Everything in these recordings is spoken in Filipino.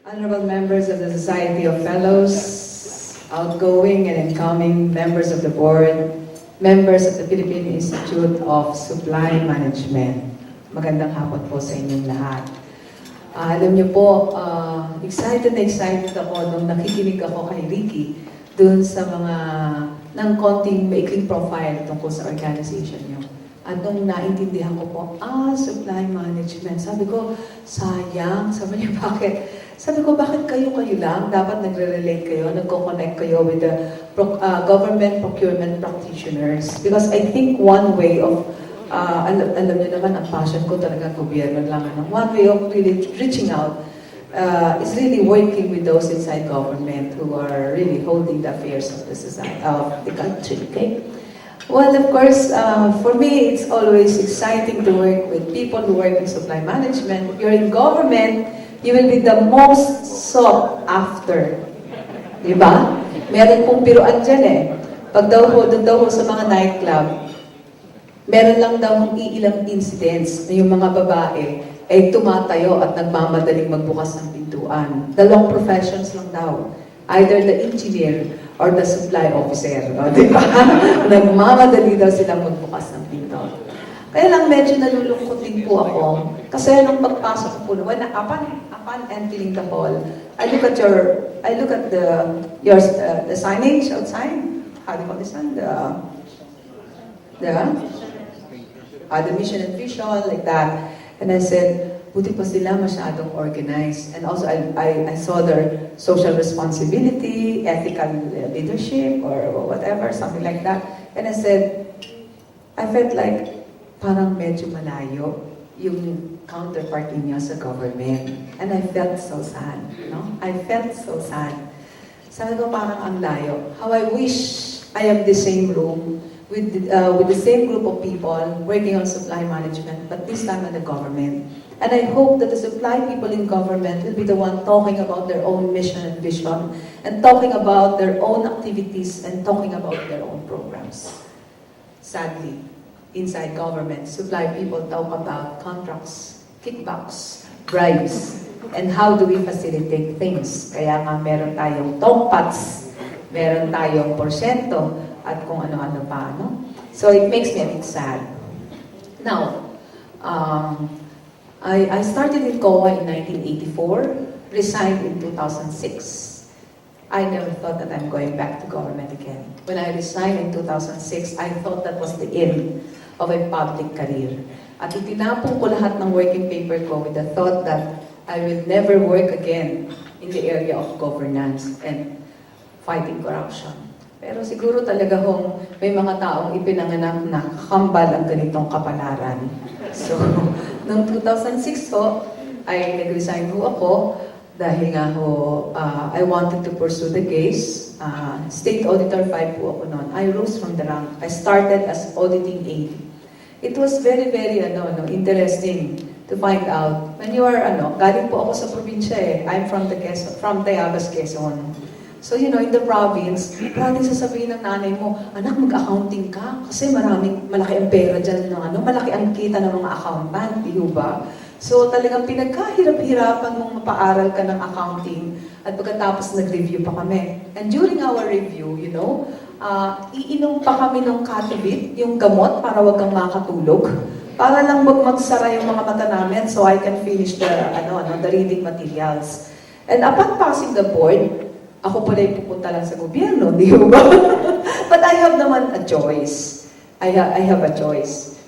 Honorable members of the Society of Fellows, outgoing and incoming members of the board, members of the Philippine Institute of Supply Management. Magandang hapon po sa inyong lahat. Alam niyo po, excited ako nung nakikinig ako kay Ricky dun sa mga ng konting maikling profile tungkol sa organization niyo. At nung naintindihan ko po, supply management. Sabi ko, sayang. Sabi niya, bakit? Sabi ko, bakit kayo lang? Dapat nagre-relate kayo, nagko-connect kayo with the government procurement practitioners. Because I think one way of, alam niyo naman, ang passion ko talaga gobyerno lang. One way of really reaching out is really working with those inside government who are really holding the affairs of the society, of the country. Okay? Well, of course, for me, it's always exciting to work with people who work in supply management. If you're in government, you will be the most sought after. Diba? Meron pong biruan dyan eh. Pag doon daw sa mga nightclub, meron lang daw iilang incidents na yung mga babae ay tumatayo at nagmamadaling magbukas ng pintuan. Dalawang professions lang daw. Either the engineer or the supply officer. No? Diba? Nagmamadali daw silang magbukas ng pinto. Kaya lang medyo nalulungkot din po ako. Kasi nung pagpasok ko po, when upon entering the hall, I look at the signage outside. How do you call this one? The mission and vision, like that. And I said, buti pa sila masyadong organized. And also, I saw their social responsibility, ethical leadership, or whatever, something like that. And I said, I felt like parang medyo malayo yung counterpart niya sa government. And I felt so sad. No? I felt so sad. Sabi ko parang ang layo. How I wish I have the same room with the same group of people working on supply management, but this time in the government. And I hope that the supply people in government will be the one talking about their own mission and vision, and talking about their own activities, and talking about their own programs. Sadly, inside government, supply people talk about contracts, kickbacks, bribes, and how do we facilitate things. Kaya nga meron tayong tongpats, meron tayong porsyento, at kung ano-ano pa, no? So it makes me a bit sad. Now, I started in COA in 1984, resigned in 2006. I never thought that I'm going back to government again. When I resigned in 2006, I thought that was the end of a public career. At itinapon ko lahat ng working paper ko with the thought that I will never work again in the area of governance and fighting corruption. Pero siguro talaga may mga taong ipinanganak na kakambal ang ganitong kapalaran. So, noong 2006 ay nag-resign ako dahil nga I wanted to pursue the case. State Auditor 5 po ako noon. I rose from the rank. I started as auditing aide. It was very, very interesting to find out. When you are, galing po ako sa probinsya eh. I'm from Tayabas, Quezon. So, in the province, maraming sasabihin ng nanay mo, anak, mag-accounting ka. Kasi malaki ang pera dyan malaki ang kita ng mga accountant, di ba? So, talagang pinagkahirap-hirapan mong mapaaral ka ng accounting at pagkatapos nag-review pa kami. And during our review, iinom pa kami ng Catavit, yung gamot para wag kang makatulog. Para lang wag magsara yung mga mata namin so I can finish the reading materials. And upon passing the board, ako pala yung pupunta lang sa gobyerno, di ba? But I have naman a choice. I have a choice.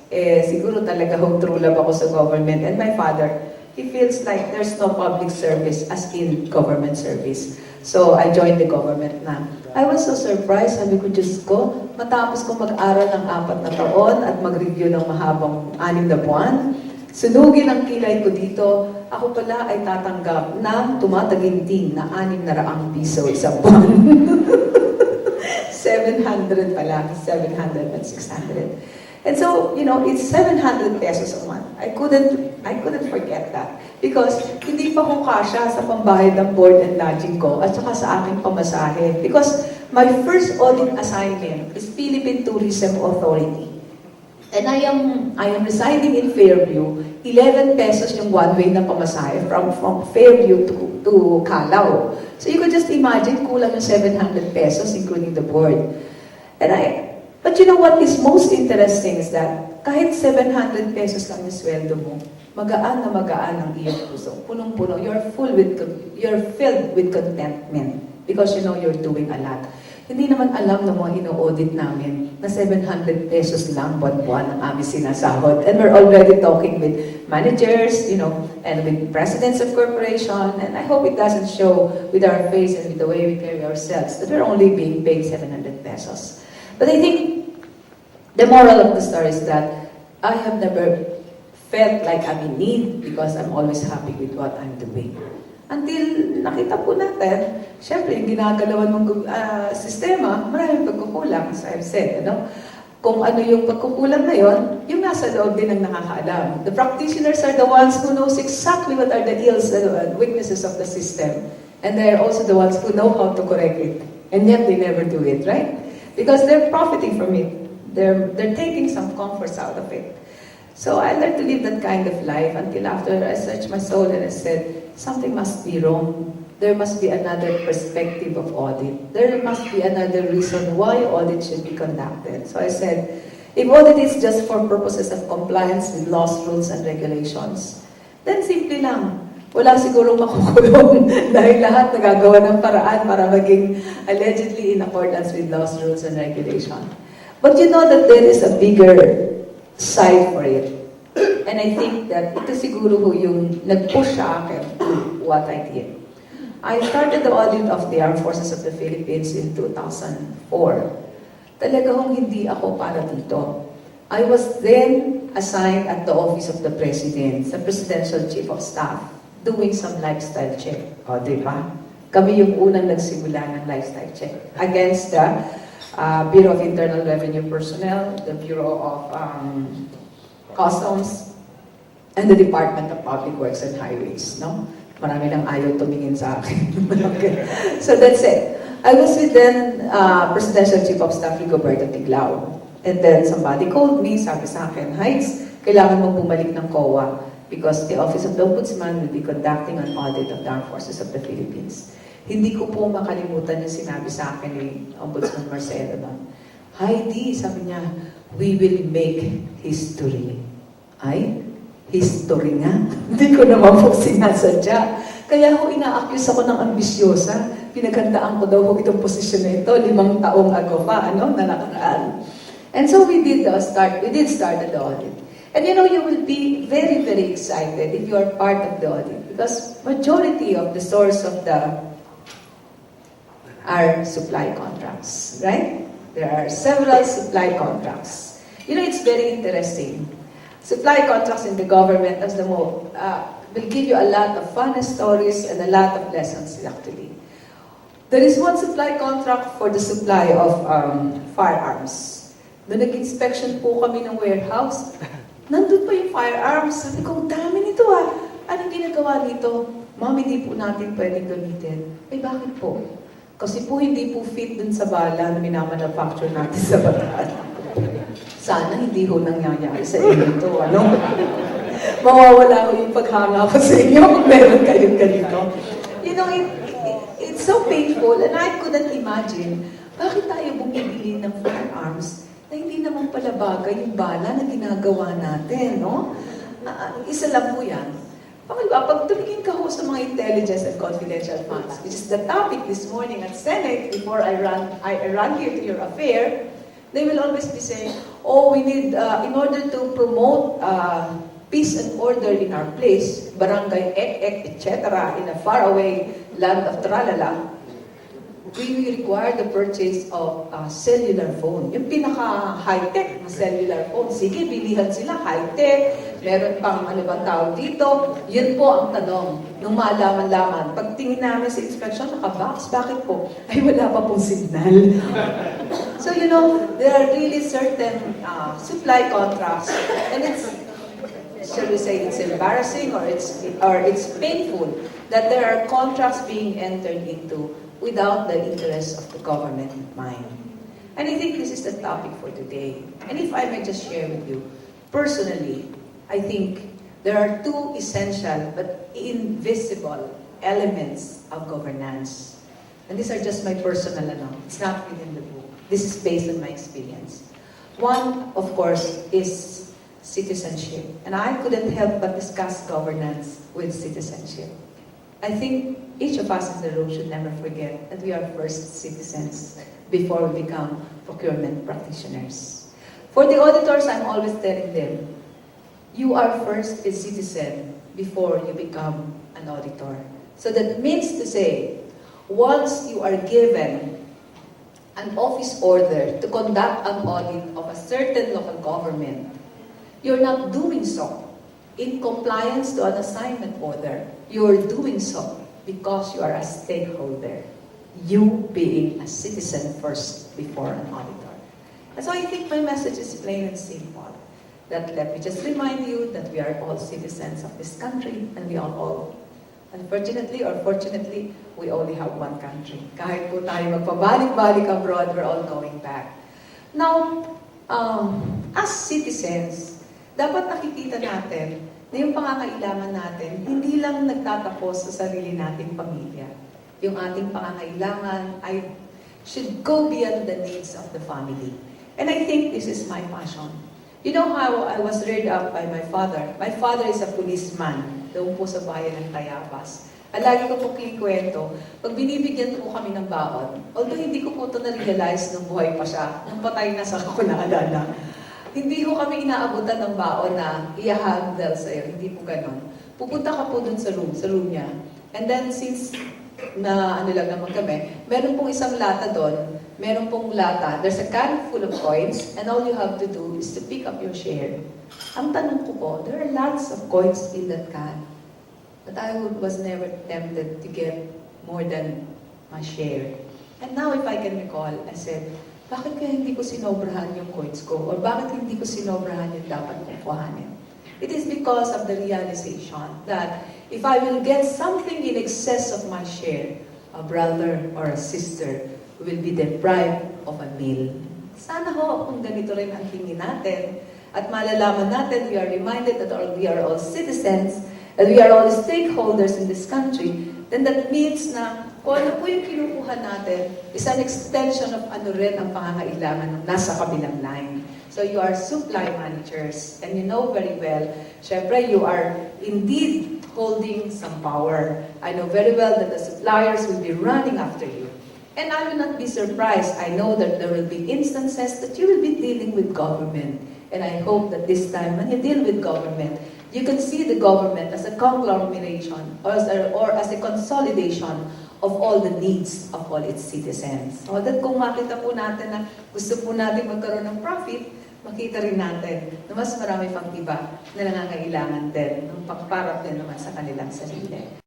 Siguro talaga true love ako sa government. And my father, he feels like there's no public service as in government service. So I joined the government na. I was so surprised. Sabi ko, Diyos ko, matapos ko mag-aral ng 4 na taon at mag-review ng mahabang 6 na buwan, sunugin ang kilay ko dito, ako pala ay tatanggap ng tumataginting na 600 piso isang buwan. 700 pala, 700 and 600. And so, it's 700 pesos a month. I couldn't forget that. Because hindi pa ko kasya sa pambayad ng board and lodging ko at saka sa aking pamasahe. Because my first audit assignment is Philippine Tourism Authority. And I am residing in Fairview. 11 pesos yung one-way na pamasahe from Fairview to Calao. So you could just imagine, kulang yung 700 pesos, including the board. But you know what is most interesting is that kahit 700 pesos lang yung sweldo mo, magaan na magaan ang iyong puso. Punong-puno. You're filled with contentment because you know you're doing a lot. Hindi naman alam ng mga ino-audit namin na 700 pesos lang buwan-buwan ang aming sinasahod. And we're already talking with managers, and with presidents of corporation. And I hope it doesn't show with our face and with the way we carry ourselves that we're only being paid 700 pesos. But I think the moral of the story is that I have never felt like I'm in need because I'm always happy with what I'm doing. Until nakita po natin, syempre, yung ginagalawan mong sistema, maraming pagkukulang, as I've said, Kung ano yung pagkukulang na yon, yung nasa loob din ang nakakaalam. The practitioners are the ones who knows exactly what are the ills and weaknesses of the system. And they're also the ones who know how to correct it. And yet they never do it, right? Because they're profiting from it. They're taking some comforts out of it. So I learned to live that kind of life until after I searched my soul and I said, something must be wrong. There must be another perspective of audit. There must be another reason why audit should be conducted. So I said, if audit is just for purposes of compliance with laws, rules, and regulations, then simple lang. Wala sigurong makukulong dahil lahat nagagawa ng paraan para maging allegedly in accordance with laws, rules, and regulations. But you know that there is a bigger side for it. And I think that ito siguro yung nag-push sa akin to what I did. I started the audit of the Armed Forces of the Philippines in 2004. Talagang hindi ako para dito. I was then assigned at the Office of the President, sa Presidential Chief of Staff, doing some lifestyle check. O, diba? Kami yung unang nagsimula ng lifestyle check against the Bureau of Internal Revenue Personnel, the Bureau of Customs, and the Department of Public Works and Highways. No? Marami lang ayaw tumingin sa akin. Okay. So that's it. I was with then Presidential Chief of Staff Rigoberto Tiglao. And then somebody called me, sabi sa akin, Heids, kailangan mong bumalik ng COA because the Office of the Ombudsman will be conducting an audit of the Armed Forces of the Philippines. Hindi ko po makalimutan yung sinabi sa akin ni Ombudsman Marcelo doon. Heidi, sabi niya, we will make history. Ay, history nga. Hindi ko naman po sinasadya. Kaya ho, ina-accuse ako ng ambisyosa. Pinaghandaan ko daw ho itong posisyon na ito, 5 taong ago pa, na nakaraan. And so we did start the audit. And you will be very, very excited if you are part of the audit because majority of the source of are supply contracts, right? There are several supply contracts. It's very interesting. Supply contracts in the government will give you a lot of fun stories and a lot of lessons, actually. There is one supply contract for the supply of firearms. Nung nag-inspection po kami ng warehouse, nandun pa yung firearms. Sabi ko, dami nito Anong ginagawa nito? Ma'am, hindi po natin pwedeng gamitin. Ay, bakit po? Kasi po hindi po fit dun sa bala na minamanufacture natin sa bataan. Sana hindi ho nangyayari sa inyo ito, Mawawala ho yung paghanga ko sa inyo kung meron kayong ganito. It's so painful and I couldn't imagine bakit tayo bumibili ng firearms na hindi naman pala bagay yung bala na ginagawa natin, Isa lang po yan. Pag tumingin ka ho sa mga intelligence and confidential funds, which is the topic this morning at Senate, before I run here to your affair, they will always be saying, we need, in order to promote peace and order in our place, barangay ek, etc., in a faraway land of Tralala, we require the purchase of cellular phone. Yung pinaka-high-tech na cellular phone. Sige, bilihan sila, high-tech. Meron pang ano bang tawag dito. Yun po ang tanong. Nung malaman-laman. Pagtingin namin sa inspection, naka-box. Bakit po? Ay, wala pa pong signal. So, there are really certain supply contracts. And shall we say, it's embarrassing or it's painful that there are contracts being entered into without the interest of the government in mind. And I think this is the topic for today. And if I may just share with you, personally, I think there are two essential but invisible elements of governance. And these are just my personal, it's not within the book. This is based on my experience. One, of course, is citizenship. And I couldn't help but discuss governance with citizenship. I think each of us in the room should never forget that we are first citizens before we become procurement practitioners. For the auditors, I'm always telling them, you are first a citizen before you become an auditor. So that means to say, once you are given an office order to conduct an audit of a certain local government, you're not doing so in compliance to an assignment order. You're doing so because you are a stakeholder. You being a citizen first before an auditor. And so I think my message is plain and simple. That let me just remind you that we are all citizens of this country and we are all, unfortunately or fortunately, we only have one country. Kahit po tayo magpabalik-balik abroad, we're all going back. Now, as citizens, dapat nakikita natin na yung pangangailangan natin, hindi lang nagtatapos sa sarili nating pamilya. Yung ating pangangailangan ay should go beyond the needs of the family. And I think this is my passion. You know how I was reared up by my father? My father is a policeman, doon po sa bayan ng Tayabas. At lagi ko po kinikwento, pag binibigyan po kami ng baon, although hindi ko po ito na-realize nung buhay pa siya, nung patay na sa ako naalala, hindi ko kami inaabutan ng baon na i-handle sa'yo, hindi po ganon. Pupunta ka po dun sa room niya. And then since na lang naman kami, meron pong isang lata doon, meron pong lata, there's a can full of coins, and all you have to do is to pick up your share. Ang tanong ko po, there are lots of coins in that can, but I was never tempted to get more than my share. And now if I can recall, I said, bakit kaya hindi ko sinobrahan yung coins ko? Or bakit hindi ko sinobrahan yung dapat kong kuhanin? It is because of the realization that if I will get something in excess of my share, a brother or a sister will be deprived of a meal. Sana ho, kung ganito rin ang tingin natin, at malalaman natin, we are reminded that we are all citizens, and we are all stakeholders in this country, then that means na kung ano po yung kinukuha natin is an extension of ano rin ang pangangailangan ng nasa kabilang line. So you are supply managers, and you know very well, syempre you are indeed holding some power. I know very well that the suppliers will be running after you. And I will not be surprised. I know that there will be instances that you will be dealing with government. And I hope that this time when you deal with government, you can see the government as a conglomeration or as a consolidation of all the needs of all its citizens. So that kung makita po natin na gusto po natin magkaroon ng profit, makita rin natin na mas marami pang iba na nangangailangan din ng pagparap din naman sa kanilang sarili.